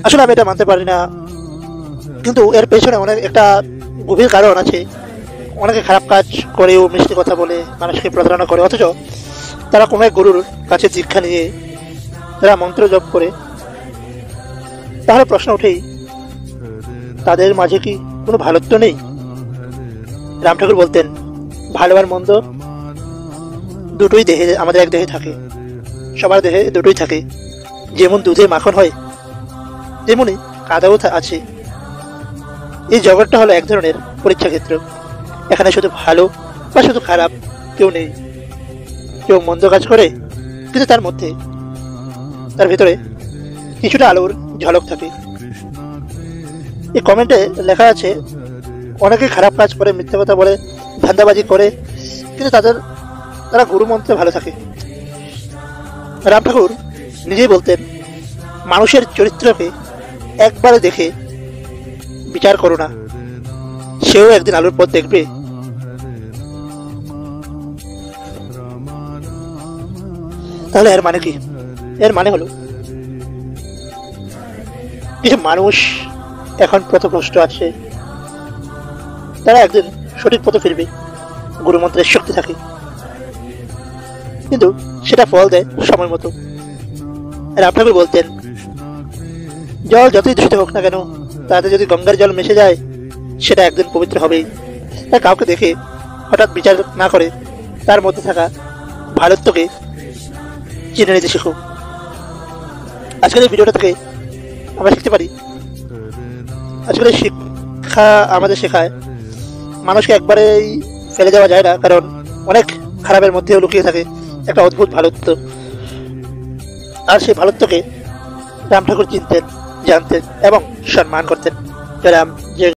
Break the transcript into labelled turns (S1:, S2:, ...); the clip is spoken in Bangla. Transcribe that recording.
S1: আসলে আমি এটা মানতে পারি না, কিন্তু এর পেছনে অনেক একটা গভীর কারণ আছে। অনেকে খারাপ কাজ করেও মিষ্টি কথা বলে মানুষকে প্রতারণা করে, অথচ তারা কোনো এক গুরুর কাছে দীক্ষা নিয়ে তারা মন্ত্র জপ করে। তাহলে প্রশ্ন ওঠেই, তাদের মাঝে কি কোনো ভালোত্ব নেই? রাম ঠাকুর বলতেন, ভালো আর মন্দ দুটোই দেহে, আমাদের এক দেহে থাকে, সবার দেহে দুটোই থাকে। যেমন দুধে মাখন হয়, তেমনি কাদাও আছে। এই জগৎটা হলো এক ধরনের পরীক্ষা ক্ষেত্র। এখানে শুধু ভালো বা শুধু খারাপ কেউ নেই। কেউ মন্দ কাজ করে, কিন্তু তার মধ্যে, তার ভিতরে কিছুটা আলোর ঝলক থাকে। এই কমেন্টে লেখা আছে, অনেকে খারাপ কাজ করে, মিথ্যা কথা বলে, ধান্দাবাজি করে, কিন্তু তারা গুরু মন্ত্রে ভালো থাকে। রাম ঠাকুর নিজেই বলতেন, মানুষের চরিত্রকে একবারে দেখে বিচার করো না, সেও একদিন আলোর পথ দেখবে। তাহলে এর মানে কি? এর মানে হলো, কিছু মানুষ এখন পথভ্রষ্ট আছে, তারা একদিন সঠিক পথে ফিরবে, গুরুমন্ত্রের শক্তি থাকে, কিন্তু সেটা ফল দেয় সময় মতো। রাম ঠাকুর বলতেন, জল যতই দূষিত হোক না কেন, তাতে যদি গঙ্গার জল মিশে যায়, সেটা একদিন পবিত্র হবেই। তাই কাউকে দেখে হঠাৎ বিচার না করে তার মধ্যে থাকা ভালোত্বকে চিনে নিতে শিখো। আজকের এই ভিডিওটা থেকে আমরা শিখতে পারি, আজকের এই শিক্ষা আমাদের শেখায় মানুষকে একবারেই ফেলে দেওয়া যায় না, কারণ অনেক খারাপের মধ্যেও লুকিয়ে থাকে একটা অদ্ভুত ভালোত্ব। আর সেই ভালোত্বকে রাম ঠাকুর চিনতেন, জানতেন এবং সম্মান করতেন। রাম জয়।